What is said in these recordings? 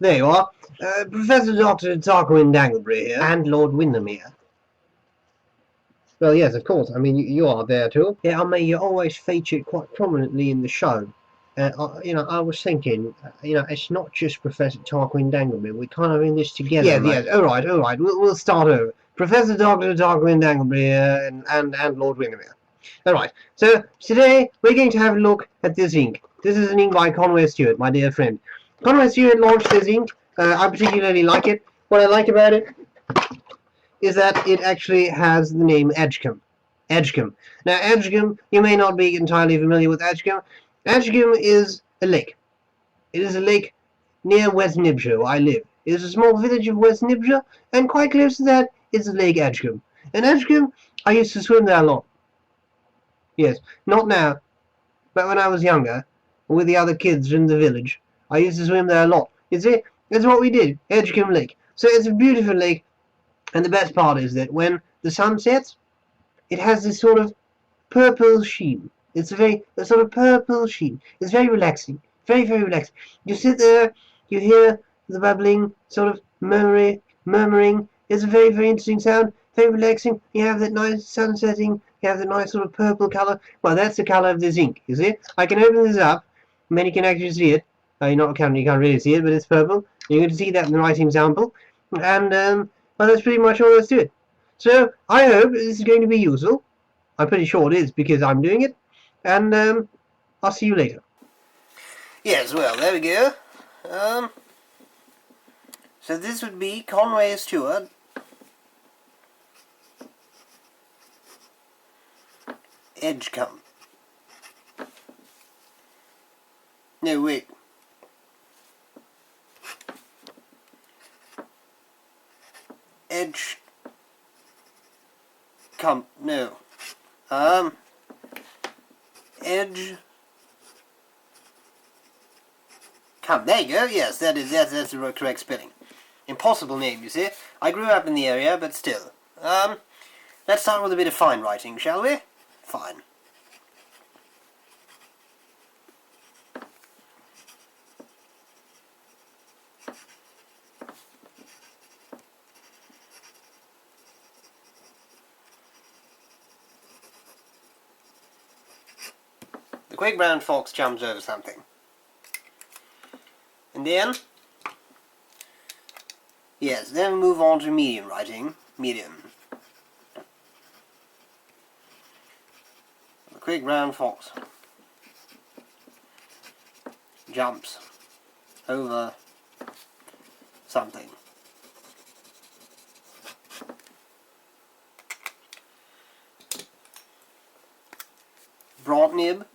There you are. Professor Dr. Tarquin Danglebury here, and Lord Windermere. Well, yes, of course. I mean, you are there too. Yeah, I mean, you're always featured quite prominently in the show. I was thinking, it's not just Professor Tarquin Danglebury. We're kind of in this together. Yes, yes. All right. We'll start over. Professor Dr. Tarquin Danglebury here, and Lord Windermere. All right. So today we're going to have a look at this ink. This is an ink by Conway Stewart, my dear friend. Conway Stewart launched this ink. I particularly like it. What I like about it is that it actually has the name Edgcumbe. Edgcumbe. Now, Edgcumbe, you may not be entirely familiar with Edgcumbe. Edgcumbe is a lake. It is a lake near West Nibshire, where I live. It is a small village of West Nibshire, and quite close to that is Lake Edgcumbe. And Edgcumbe, I used to swim there a lot. Yes, not now, but when I was younger, with the other kids in the village, I used to swim there a lot. You see, that's what we did, Edgcumbe Lake. So it's a beautiful lake, and the best part is that when the sun sets, it has this sort of purple sheen. It's a sort of purple sheen. It's very relaxing, very, very relaxing. You sit there, you hear the bubbling, sort of murmuring. It's a very, very interesting sound, very relaxing. You have that nice sun setting. You have the nice sort of purple color. Well, that's the color of this ink, you see? I can open this up, and then you can actually see it. You can't really see it, but it's purple. You can see that in the writing sample. And, well, that's pretty much all there is to it. So, I hope this is going to be useful. I'm pretty sure it is, because I'm doing it. And, I'll see you later. Yes, well, there we go. So this would be Conway Stewart Edgcumbe. No, wait. Edgcumbe. No. Edgcumbe. There you go. Yes, that's the correct spelling. Impossible name, you see. I grew up in the area, but still. Let's start with a bit of fine writing, shall we? Fine. The quick brown fox jumps over something. And then, yes, then we move on to medium writing. Medium. The quick brown fox jumps over something. Broad nib.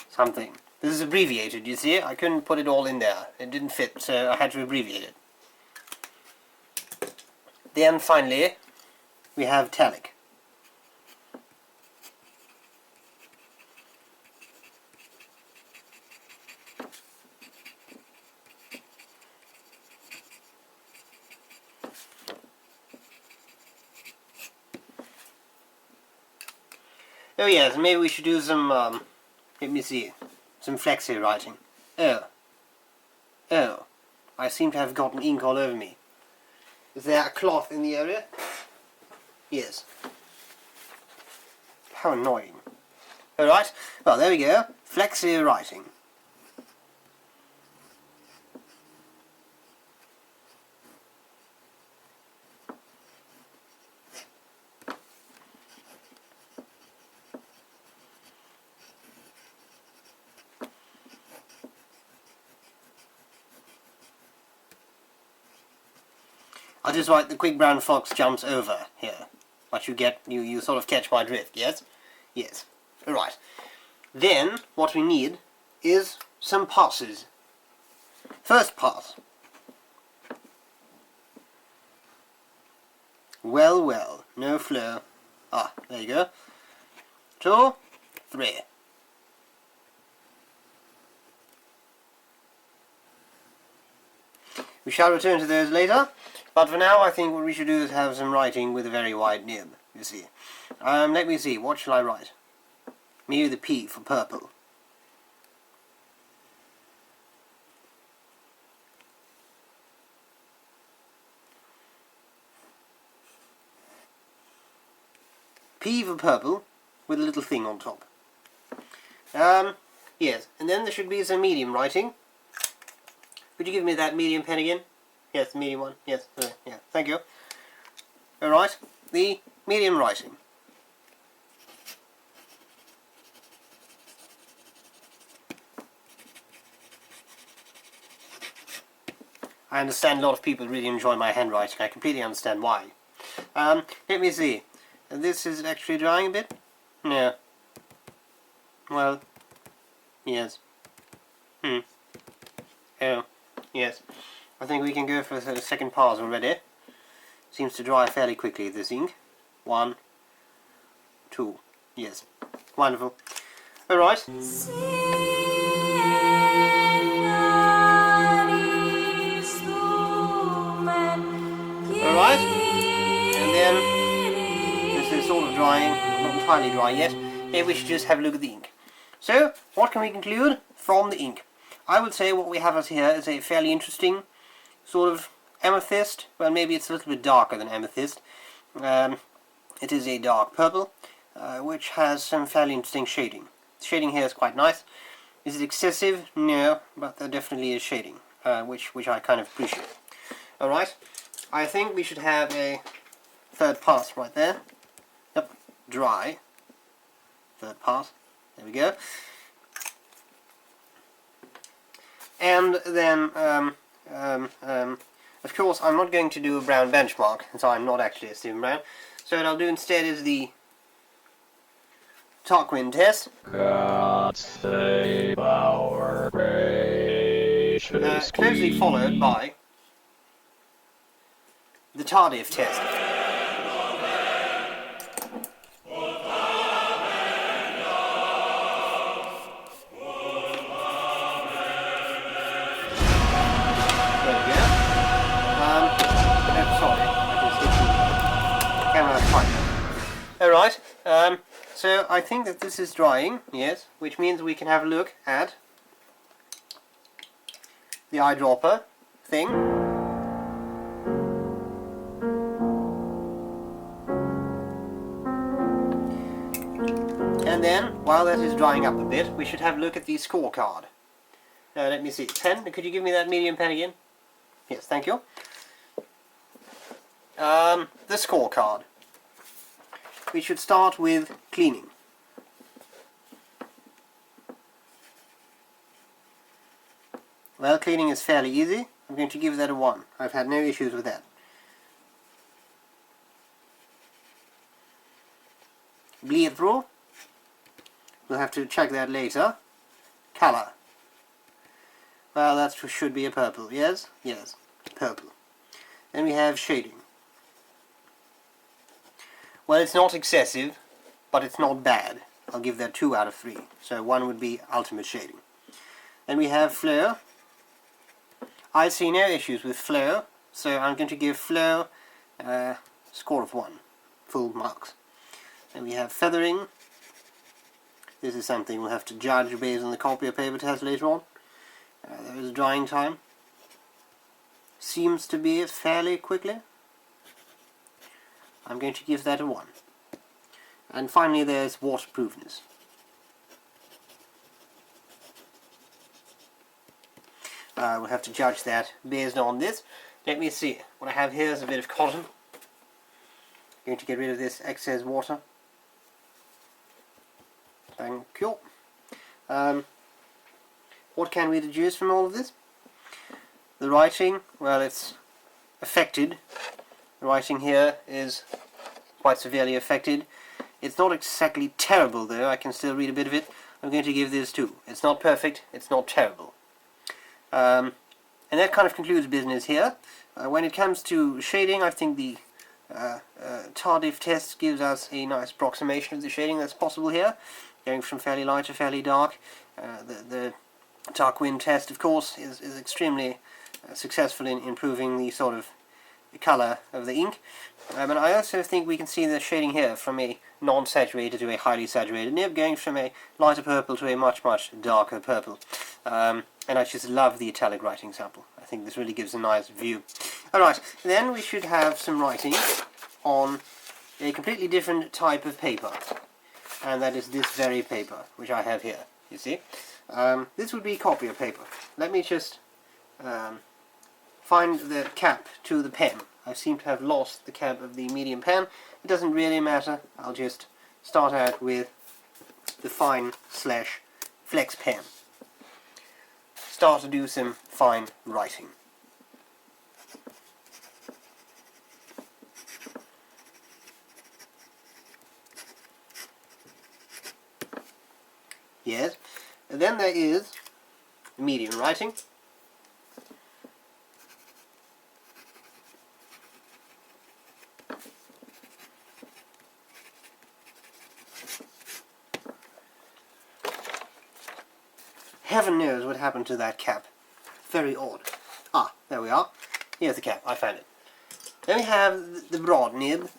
Something. This is abbreviated, you see? I couldn't put it all in there. It didn't fit, so I had to abbreviate it. Then, finally, we have talic. Oh yes, maybe we should do some, let me see, some flexi writing. Oh, I seem to have gotten ink all over me. Is there a cloth in the area? Yes. How annoying. Alright, well there we go, flexi writing. I'll just write the quick brown fox jumps over here. But you sort of catch my drift, yes? Yes. Alright. Then, what we need is some passes. First pass. Well, no flow. Ah, there you go. 2, 3. We shall return to those later, but for now I think what we should do is have some writing with a very wide nib, you see. Let me see, what shall I write? Maybe the P for purple. P for purple, with a little thing on top. Yes, and then there should be some medium writing. Could you give me that medium pen again? Yes, the medium one. Yes, yeah, thank you. Alright, the medium writing. I understand a lot of people really enjoy my handwriting. I completely understand why. Let me see. This is actually drying a bit? No. Well, yes. Oh, yes. I think we can go for the second pass already. Seems to dry fairly quickly, this ink. 1, 2. Yes. Wonderful. Alright. Alright. And then this is sort of drying, not entirely dry yet. Maybe we should just have a look at the ink. So, what can we conclude from the ink? I would say what we have here is a fairly interesting sort of amethyst. Well, maybe it's a little bit darker than amethyst. It is a dark purple, which has some fairly interesting shading. The shading here is quite nice. Is it excessive? No, but there definitely is shading, which I kind of appreciate. Alright, I think we should have a third pass right there. Yep, dry. Third pass. There we go. And then, of course, I'm not going to do a brown benchmark, so I'm not actually a StephenBrown. So what I'll do instead is the Tardis Test. God save our gracious closely followed by the Tardis Test. Alright, so I think that this is drying, yes, which means we can have a look at the eyedropper thing. And then, while that is drying up a bit, we should have a look at the scorecard. Let me see, pen, could you give me that medium pen again? Yes, thank you. The scorecard. We should start with cleaning. Well, cleaning is fairly easy. I'm going to give that a 1. I've had no issues with that. B.R.E. We'll have to check that later. Color. Well, that should be a purple. Yes? Yes. Purple. Then we have shading. Well, it's not excessive, but it's not bad. I'll give that 2 out of 3. So 1 would be ultimate shading. Then we have flow. I see no issues with flow, so I'm going to give flow a score of 1. Full marks. Then we have feathering. This is something we'll have to judge based on the copy of paper test later on. There is drying time. Seems to be fairly quickly. I'm going to give that a 1. And finally there's waterproofness. We'll have to judge that based on this. Let me see. What I have here is a bit of cotton. I'm going to get rid of this excess water. Thank you. What can we deduce from all of this? The writing, well, it's affected. The writing here is quite severely affected. It's not exactly terrible though, I can still read a bit of it. I'm going to give this 2. It's not perfect, it's not terrible. And that kind of concludes business here. When it comes to shading, I think the Tardis Test gives us a nice approximation of the shading that's possible here, going from fairly light to fairly dark. The Tardis Test, of course, is extremely successful in improving the sort of colour of the ink. And I also think we can see the shading here from a non-saturated to a highly saturated nib, going from a lighter purple to a much darker purple. And I just love the italic writing sample. I think this really gives a nice view. Alright, then we should have some writing on a completely different type of paper. And that is this very paper, which I have here, you see. This would be copier paper. Let me just find the cap to the pen. I seem to have lost the cap of the medium pen. It doesn't really matter. I'll just start out with the fine/flex pen. Start to do some fine writing. Yes, and then there is medium writing. Heaven knows what happened to that cap. Very odd. Ah, there we are. Here's the cap. I found it. Then we have the broad nib.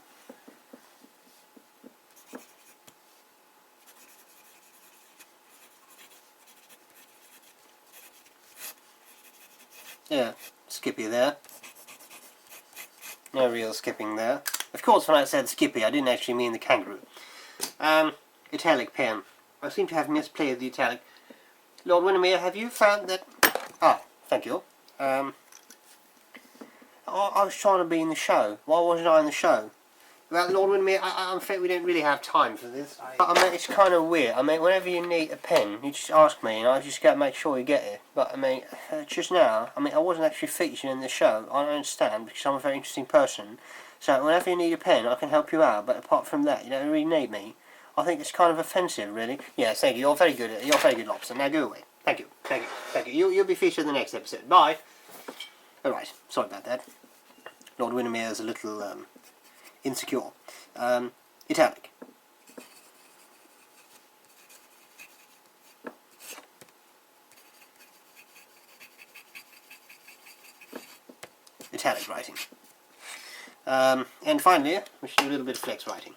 Yeah, Skippy there. No real skipping there. Of course, when I said Skippy, I didn't actually mean the kangaroo. Italic pen. I seem to have misplayed the italic. Lord Windermere, have you found that... Ah, thank you. I was trying to be in the show. Why wasn't I in the show? Well, Lord Windermere, I'm afraid we don't really have time for this. I mean, it's kind of weird. I mean, whenever you need a pen, you just ask me, and I just got to make sure you get it. But, I mean, just now, I mean, I wasn't actually featured in the show. I don't understand, because I'm a very interesting person. So, whenever you need a pen, I can help you out. But apart from that, you don't really need me. I think it's kind of offensive, really. Yes, thank you. You're very good. You're very good, Lobster. Now go away. Thank you. Thank you. Thank you. You'll be featured in the next episode. Bye. All right. Sorry about that. Lord Windermere is a little insecure. Italic. Italic writing. And finally, we should do a little bit of flex writing.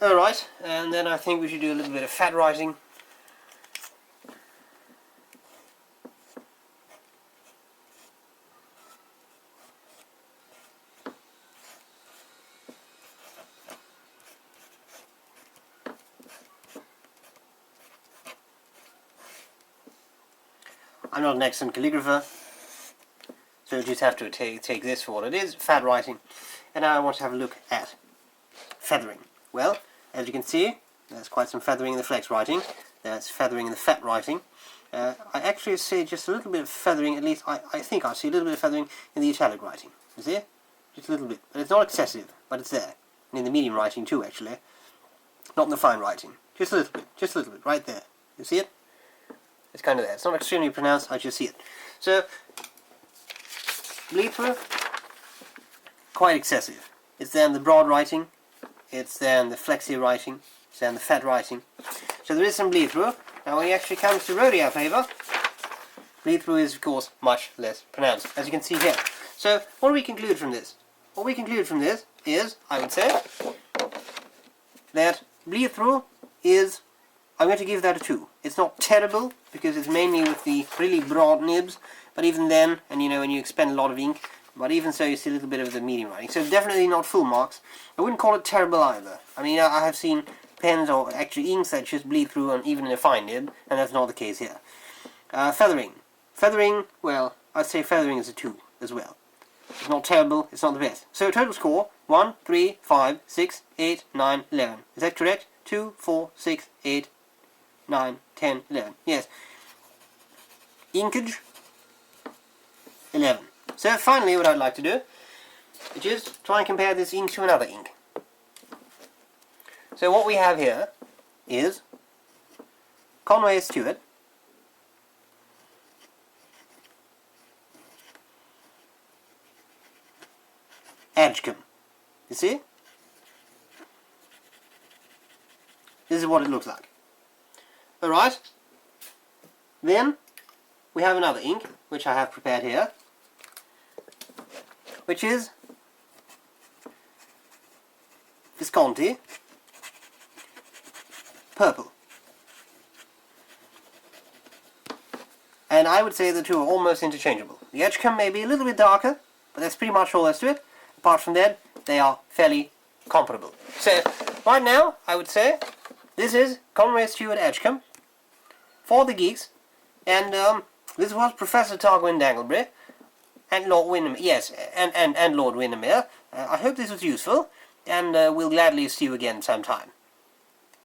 Alright, and then I think we should do a little bit of fat writing. I'm not an excellent calligrapher, so you just have to take this for what it is, fat writing. And now I want to have a look at feathering. Well, as you can see, there's quite some feathering in the flex writing. There's feathering in the fat writing. I actually see just a little bit of feathering, at least I think I see a little bit of feathering in the italic writing. You see it? Just a little bit. But it's not excessive, but it's there. And in the medium writing too, actually. Not in the fine writing. Just a little bit, right there. You see it? It's kind of there. It's not extremely pronounced, I just see it. So, bleed through, quite excessive. It's there in the broad writing. It's there in the flexi writing, it's there in the fat writing. So there is some bleed through. Now when it actually comes to rodeo paper, bleed through is of course much less pronounced, as you can see here. So what do we conclude from this? What we conclude from this is, I would say, that bleed through is, I'm going to give that a 2. It's not terrible, because it's mainly with the really broad nibs, but even then, and you know when you expend a lot of ink, but even so you see a little bit of the medium writing. So definitely not full marks. I wouldn't call it terrible either. I mean, I have seen pens or actually inks that just bleed through on even in a fine nib, and that's not the case here. Feathering. Feathering, well, I'd say feathering is a 2 as well. It's not terrible, it's not the best. So total score, 1, 3, 5, 6, 8, 9, 11. Is that correct? 2, 4, 6, 8, 9, 10, 11. Yes. Inkage, 11. So finally what I'd like to do is just try and compare this ink to another ink. So what we have here is Conway Stewart Edgcumbe. You see? This is what it looks like. Alright. Then we have another ink, which I have prepared here, which is Visconti Purple. And I would say the two are almost interchangeable. The Edgcumbe may be a little bit darker, but that's pretty much all there is to it. Apart from that, they are fairly comparable. So, right now, I would say, this is Conway Stewart Edgcumbe for the geeks, and this was Professor Tarquin Danglebury and Lord Windermere. Yes, and Lord Windermere. I hope this was useful, and we'll gladly see you again sometime.